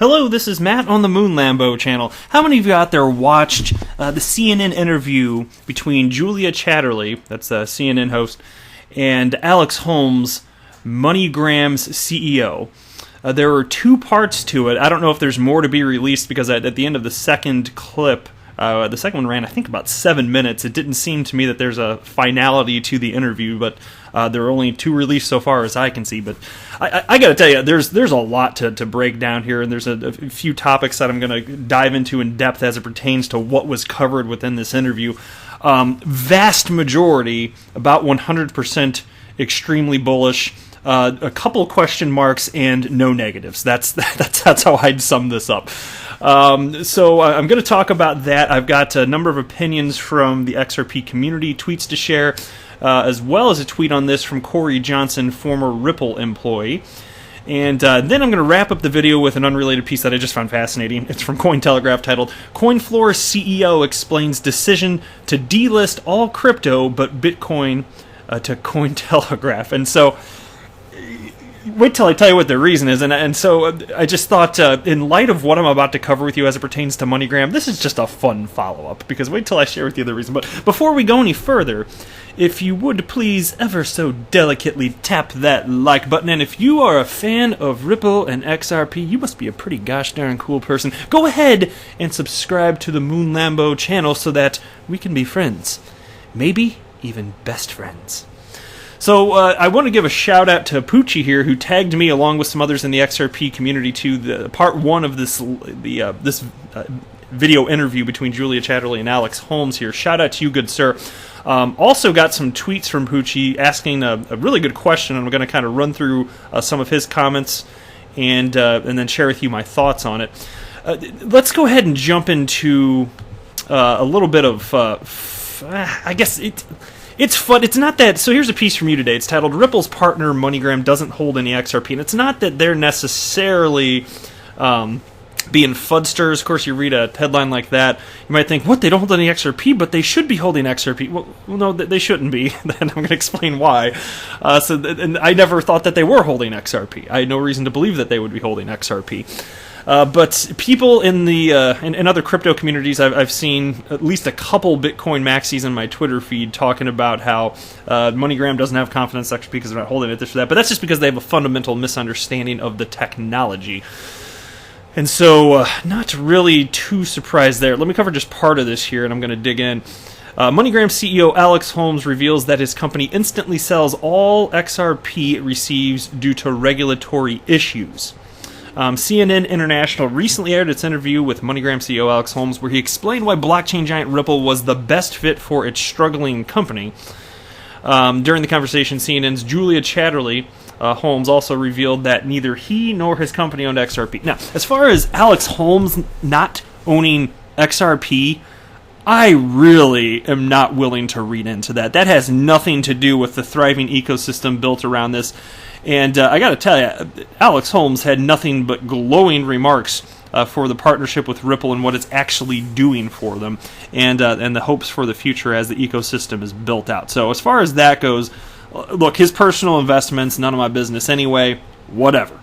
Hello, this is Matt on the Moon Lambo channel. How many of you out there watched the CNN interview between Julia Chatterley, that's a CNN host, and Alex Holmes, MoneyGram's CEO? There were two parts to it. I don't know if there's more to be released because at the end of the second clip, the second one ran, I think, about 7 minutes. It didn't seem to me that there's a finality to the interview, but there are only two released so far as I can see. But I got to tell you, there's a lot to break down here, and there's a few topics that I'm going to dive into in depth as it pertains to what was covered within this interview. Vast majority, about 100%, extremely bullish. A couple question marks and no negatives. That's how I'd sum this up. So I'm going to talk about that. I've got a number of opinions from the XRP community, tweets to share, as well as a tweet on this from Corey Johnson, former Ripple employee. And then I'm going to wrap up the video with an unrelated piece that I just found fascinating. It's from Cointelegraph titled, CoinFloor CEO Explains Decision to Delist All Crypto But Bitcoin to Cointelegraph. And so wait till I tell you what the reason is. And so I just thought, in light of what I'm about to cover with you as it pertains to MoneyGram, this is just a fun follow-up, because wait till I share with you the reason. But before we go any further, if you would please ever so delicately tap that like button, and if you are a fan of Ripple and XRP, you must be a pretty gosh darn cool person. Go ahead and subscribe to the Moon Lambo channel so that we can be friends. Maybe even best friends. So I want to give a shout out to Poochie here, who tagged me along with some others in the XRP community to the part one of this video interview between Julia Chatterley and Alex Holmes here. Shout out to you, good sir. Also got some tweets from Poochie asking a really good question, and I'm going to kind of run through some of his comments and then share with you my thoughts on it. Let's go ahead and jump into a little bit of, I guess it's fun. It's not that. So here's a piece from you today. It's titled, Ripple's partner MoneyGram doesn't hold any XRP. And it's not that they're necessarily being fudsters. Of course, you read a headline like that, you might think, what, they don't hold any XRP, but they should be holding XRP. Well no, they shouldn't be. And I'm going to explain why. And I never thought that they were holding XRP. I had no reason to believe that they would be holding XRP. But people in the in other crypto communities, I've seen at least a couple Bitcoin maxis in my Twitter feed talking about how MoneyGram doesn't have confidence in XRP because they're not holding it, this or that. But that's just because they have a fundamental misunderstanding of the technology. And so, not really too surprised there. Let me cover just part of this here, and I'm going to dig in. MoneyGram CEO Alex Holmes reveals that his company instantly sells all XRP it receives due to regulatory issues. CNN International recently aired its interview with MoneyGram CEO Alex Holmes, where he explained why blockchain giant Ripple was the best fit for its struggling company. During the conversation, CNN's Julia Chatterley Holmes also revealed that neither he nor his company owned XRP. Now, as far as Alex Holmes not owning XRP, I really am not willing to read into that. That has nothing to do with the thriving ecosystem built around this. And I got to tell you, Alex Holmes had nothing but glowing remarks for the partnership with Ripple and what it's actually doing for them, and the hopes for the future as the ecosystem is built out. So as far as that goes, look, his personal investments, none of my business anyway, whatever.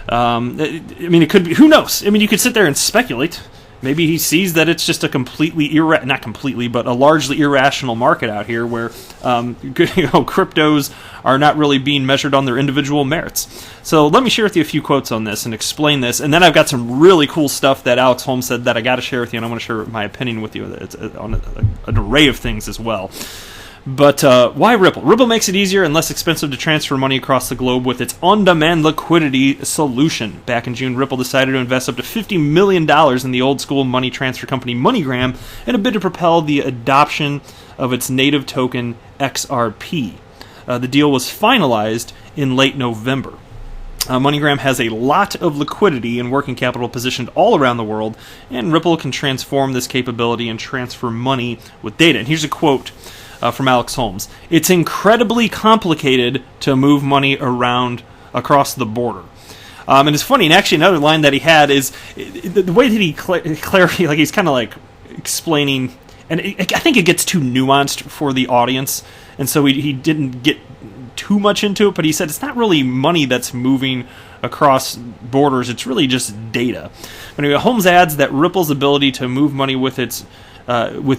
I mean, it could be, who knows? I mean, you could sit there and speculate. Maybe he sees that it's just a completely not completely, but a largely irrational market out here where cryptos are not really being measured on their individual merits. So let me share with you a few quotes on this and explain this. And then I've got some really cool stuff that Alex Holmes said that I got to share with you, and I want to share my opinion with you. It's on an array of things as well. But why Ripple? Ripple makes it easier and less expensive to transfer money across the globe with its on-demand liquidity solution. Back in June, Ripple decided to invest up to $50 million in the old-school money transfer company MoneyGram in a bid to propel the adoption of its native token XRP. The deal was finalized in late November. MoneyGram has a lot of liquidity and working capital positioned all around the world, and Ripple can transform this capability and transfer money with data. And here's a quote from Alex Holmes. It's incredibly complicated to move money around across the border. And it's funny, and actually another line that he had is the way that he clarify, like he's kind of like explaining, and I think it gets too nuanced for the audience, and so he didn't get too much into it, but he said it's not really money that's moving across borders. It's really just data. Anyway, Holmes adds that Ripple's ability to move money with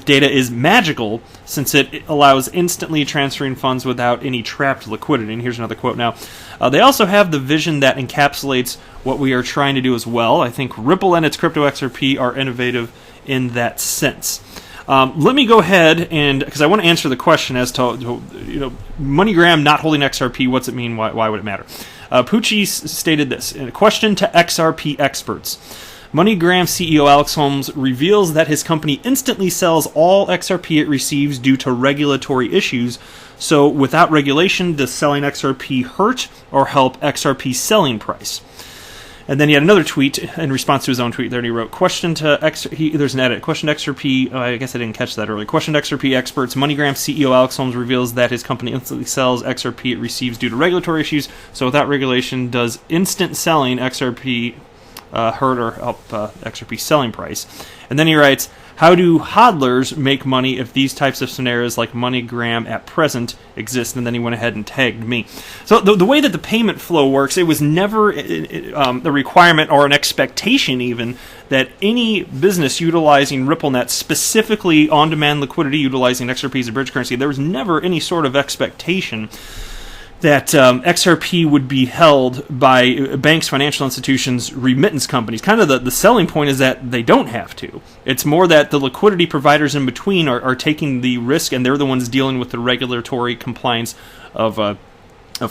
data is magical, since it allows instantly transferring funds without any trapped liquidity. And here's another quote now. They also have the vision that encapsulates what we are trying to do as well. I think Ripple and its crypto XRP are innovative in that sense. Let me go ahead and, because I want to answer the question as to MoneyGram not holding XRP, what's it mean? Why would it matter? Pucci stated this in a question to XRP experts. MoneyGram CEO Alex Holmes reveals that his company instantly sells all XRP it receives due to regulatory issues. So without regulation, does selling XRP hurt or help XRP's selling price? And then he had another tweet in response to his own tweet there, and he wrote, there's an edit. Question to XRP, I guess I didn't catch that earlier. Question to XRP experts, MoneyGram CEO Alex Holmes reveals that his company instantly sells XRP it receives due to regulatory issues. So without regulation, does instant selling XRP hurt or help XRP selling price? And then he writes, how do hodlers make money if these types of scenarios like MoneyGram at present exist? And then he went ahead and tagged me. So the way that the payment flow works, it was never a requirement or an expectation even that any business utilizing RippleNet, specifically on-demand liquidity utilizing XRP as a bridge currency, there was never any sort of expectation that XRP would be held by banks, financial institutions, remittance companies. Kind of the selling point is that they don't have to. It's more that the liquidity providers in between are taking the risk, and they're the ones dealing with the regulatory compliance of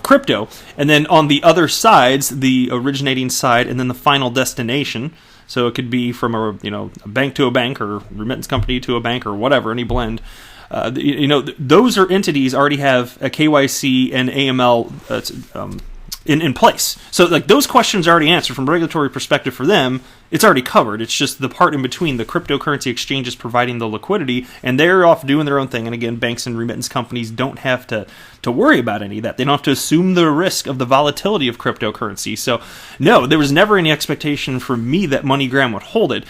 crypto. And then on the other sides, the originating side and then the final destination. So it could be from a bank to a bank, or remittance company to a bank, or whatever, any blend. Those are entities already have a KYC and AML in place. So like those questions are already answered from a regulatory perspective for them. It's already covered. It's just the part in between, the cryptocurrency exchanges providing the liquidity, and they're off doing their own thing. And again, banks and remittance companies don't have to worry about any of that. They don't have to assume the risk of the volatility of cryptocurrency. So no, there was never any expectation for me that MoneyGram would hold it.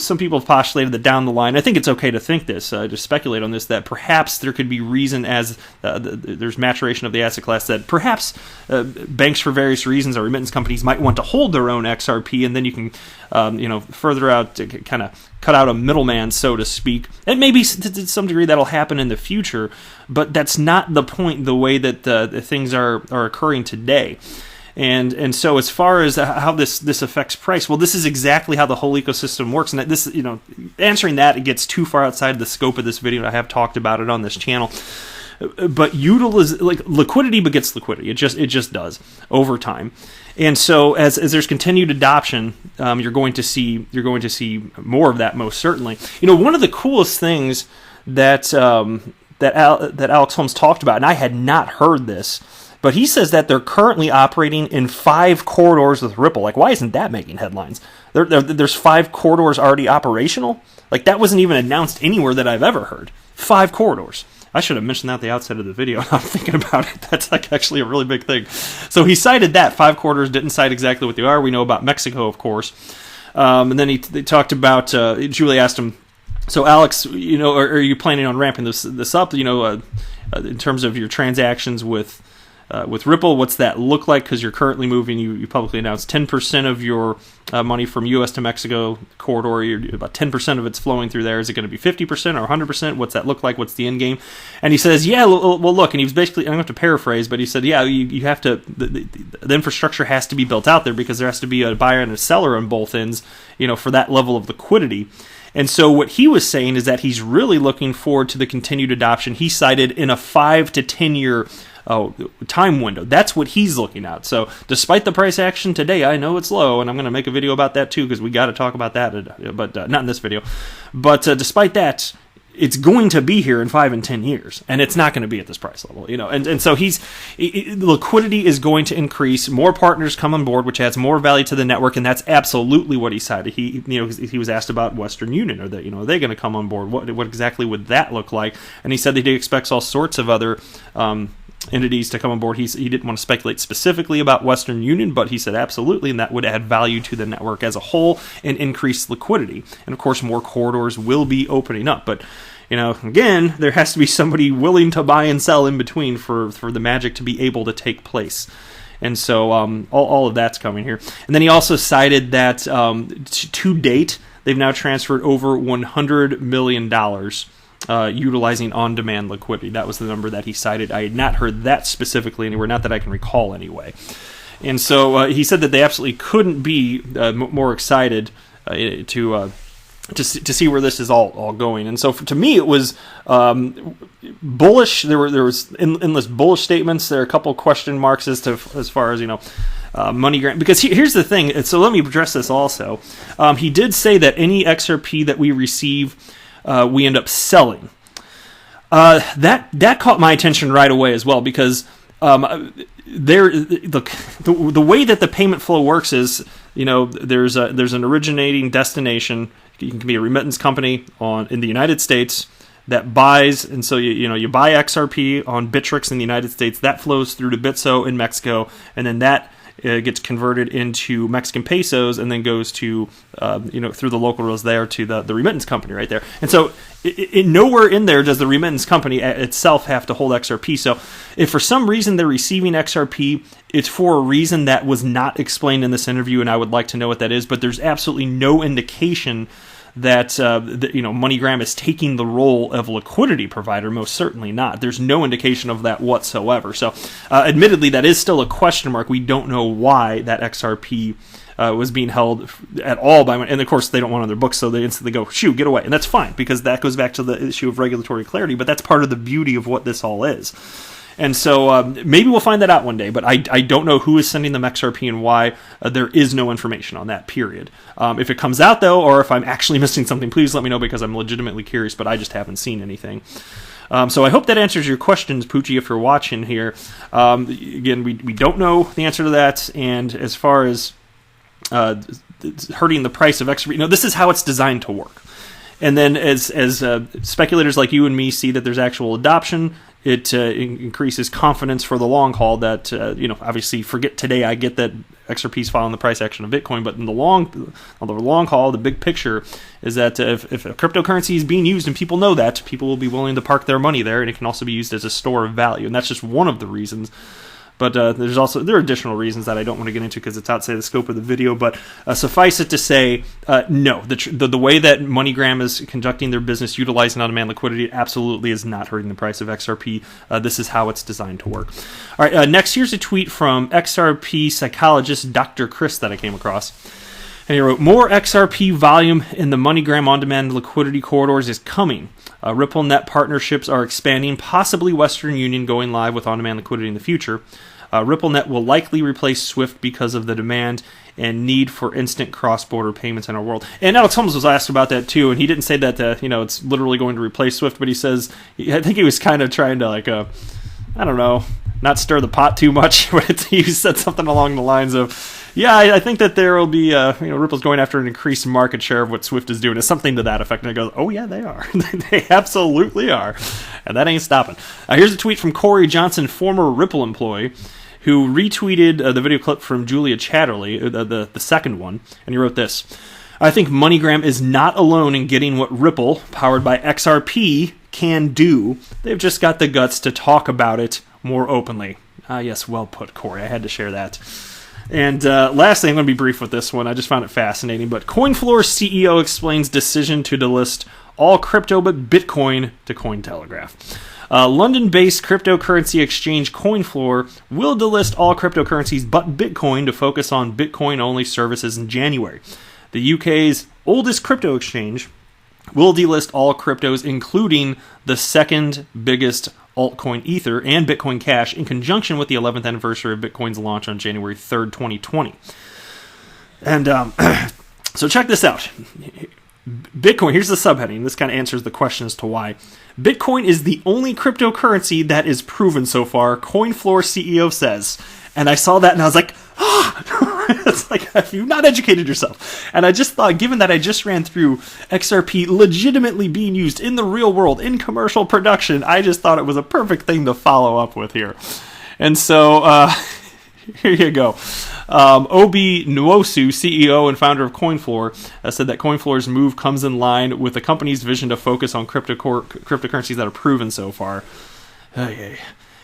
Some people have postulated that down the line, I think it's okay to think this, to speculate on this, that perhaps there could be reason as there's maturation of the asset class, that perhaps banks for various reasons or remittance companies might want to hold their own XRP, and then you can, further out, to kind of cut out a middleman, so to speak. And maybe to some degree that'll happen in the future, but that's not the point, the way that the things are occurring today. And so as far as how this affects price, well, this is exactly how the whole ecosystem works. And this, answering that, it gets too far outside the scope of this video. I have talked about it on this channel. But liquidity begets liquidity. It just does over time. And so as there's continued adoption, you're going to see more of that, most certainly. One of the coolest things that Alex Holmes talked about, and I had not heard this, but he says that they're currently operating in 5 corridors with Ripple. Like, why isn't that making headlines? There's 5 corridors already operational? Like, that wasn't even announced anywhere that I've ever heard. 5 corridors. I should have mentioned that at the outset of the video. I'm thinking about it. That's actually a really big thing. So he cited that. 5 corridors, didn't cite exactly what they are. We know about Mexico, of course. And then they talked about, Julie asked him, so Alex, are you planning on ramping this up, in terms of your transactions with Ripple? What's that look like? Because you're currently moving, you publicly announced 10% of your money from U.S. to Mexico corridor. About 10% of it's flowing through there. Is it going to be 50% or 100%? What's that look like? What's the end game? And he says, yeah, well, look, and he was basically, I'm going to have to paraphrase, but he said, yeah, you have to, the infrastructure has to be built out there, because there has to be a buyer and a seller on both ends, for that level of liquidity. And so what he was saying is that he's really looking forward to the continued adoption. He cited in a 5 to 10 year time window. That's what he's looking at. So despite the price action today, I know it's low, and I'm going to make a video about that too, because we got to talk about that, but not in this video. But despite that, it's going to be here in 5 and 10 years, and it's not going to be at this price level, And so liquidity is going to increase. More partners come on board, which adds more value to the network, and that's absolutely what he cited. He was asked about Western Union, are they going to come on board? What exactly would that look like? And he said that he expects all sorts of other entities to come on board. He didn't want to speculate specifically about Western Union, but he said absolutely, and that would add value to the network as a whole and increase liquidity. And of course, more corridors will be opening up. But again, there has to be somebody willing to buy and sell in between for the magic to be able to take place. And so all of that's coming here. And then he also cited that to date, they've now transferred over $100 million utilizing on-demand liquidity. That was the number that he cited. I had not heard that specifically anywhere, not that I can recall anyway. And so he said that they absolutely couldn't be more excited to see where this is all going. And so to me, it was bullish. There was endless bullish statements. There are a couple question marks as far as MoneyGram. Because here's the thing. So let me address this also. He did say that any XRP that we receive, we end up selling. That caught my attention right away as well, because the way that the payment flow works is, there's an originating destination. You can be a remittance company in the United States that buys, and so you buy XRP on Bittrex in the United States. That flows through to Bitso in Mexico, and then that gets converted into Mexican pesos and then goes to through the local rails there to the remittance company right there. And so nowhere in there does the remittance company itself have to hold XRP. So if for some reason they're receiving XRP, it's for a reason that was not explained in this interview, and I would like to know what that is. But there's absolutely no indication that MoneyGram is taking the role of liquidity provider. Most certainly not. There's no indication of that whatsoever. So, admittedly, that is still a question mark. We don't know why that XRP was being held at all and of course they don't want it on their books, so they instantly go, shoo, get away. And that's fine, because that goes back to the issue of regulatory clarity, but that's part of the beauty of what this all is. And so maybe we'll find that out one day, but I don't know who is sending them XRP and why. There is no information on that, period. If it comes out, though, or if I'm actually missing something, please let me know, because I'm legitimately curious, but I just haven't seen anything. So I hope that answers your questions, Poochie, if you're watching here. Again, we don't know the answer to that, and as far as hurting the price of XRP, this is how it's designed to work. And then as speculators like you and me see that there's actual adoption, it increases confidence for the long haul that, obviously, forget today, I get that XRP is following the price action of Bitcoin, but in the long haul, the big picture is that if a cryptocurrency is being used and people know that, people will be willing to park their money there, and it can also be used as a store of value. And that's just one of the reasons. But there are additional reasons that I don't want to get into because it's outside the scope of the video. But suffice it to say, no, the way that MoneyGram is conducting their business, utilizing on-demand liquidity, absolutely is not hurting the price of XRP. This is how it's designed to work. All right, next here's a tweet from XRP psychologist Dr. Chris that I came across. And he wrote, more XRP volume in the MoneyGram on-demand liquidity corridors is coming. RippleNet partnerships are expanding, possibly Western Union going live with on-demand liquidity in the future. RippleNet will likely replace SWIFT because of the demand and need for instant cross-border payments in our world. And Alex Holmes was asked about that too, and he didn't say that it's literally going to replace SWIFT, but he says, I think he was kind of trying to not stir the pot too much, but he said something along the lines of, yeah, I think that there will be, Ripple's going after an increased market share of what SWIFT is doing. It's something to that effect. And I go, oh yeah, they are. They absolutely are. And that ain't stopping. Here's a tweet from Corey Johnson, former Ripple employee, who retweeted the video clip from Julia Chatterley, the second one, and he wrote this. I think MoneyGram is not alone in getting what Ripple, powered by XRP, can do. They've just got the guts to talk about it more openly. Yes, well put, Corey. I had to share that. And lastly, I'm going to be brief with this one. I just found it fascinating. But CoinFloor CEO explains decision to delist all crypto but Bitcoin to Cointelegraph. London-based cryptocurrency exchange CoinFloor will delist all cryptocurrencies but Bitcoin to focus on Bitcoin-only services in January. The UK's oldest crypto exchange will delist all cryptos, including the second biggest altcoin Ether and Bitcoin Cash, in conjunction with the 11th anniversary of Bitcoin's launch on January 3rd, 2020. And so check this out. Bitcoin, here's the subheading. This kind of answers the question as to why. Bitcoin is the only cryptocurrency that is proven so far, CoinFloor CEO says. And I saw that and I was like, it's like, have you not educated yourself? And I just thought, given that I just ran through XRP legitimately being used in the real world, in commercial production, I just thought it was a perfect thing to follow up with here. And so, here you go. Obi Nwosu, CEO and founder of CoinFloor, said that CoinFloor's move comes in line with the company's vision to focus on cryptocurrencies that are proven so far. Okay.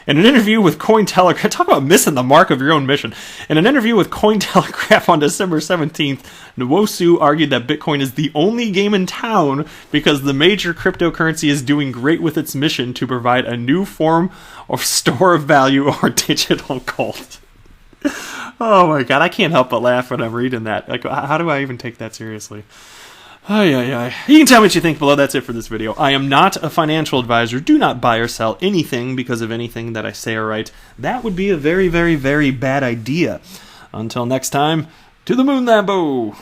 In an interview with Cointelegraph, talk about missing the mark of your own mission. In an interview with Cointelegraph on December 17th, Nwosu argued that Bitcoin is the only game in town because the major cryptocurrency is doing great with its mission to provide a new form of store of value or digital gold. Oh my god, I can't help but laugh when I'm reading that. Like, how do I even take that seriously? You can tell me what you think below. That's it for this video. I am not a financial advisor. Do not buy or sell anything because of anything that I say or write. That would be a very, very, very bad idea. Until next time, to the moon, Lambo!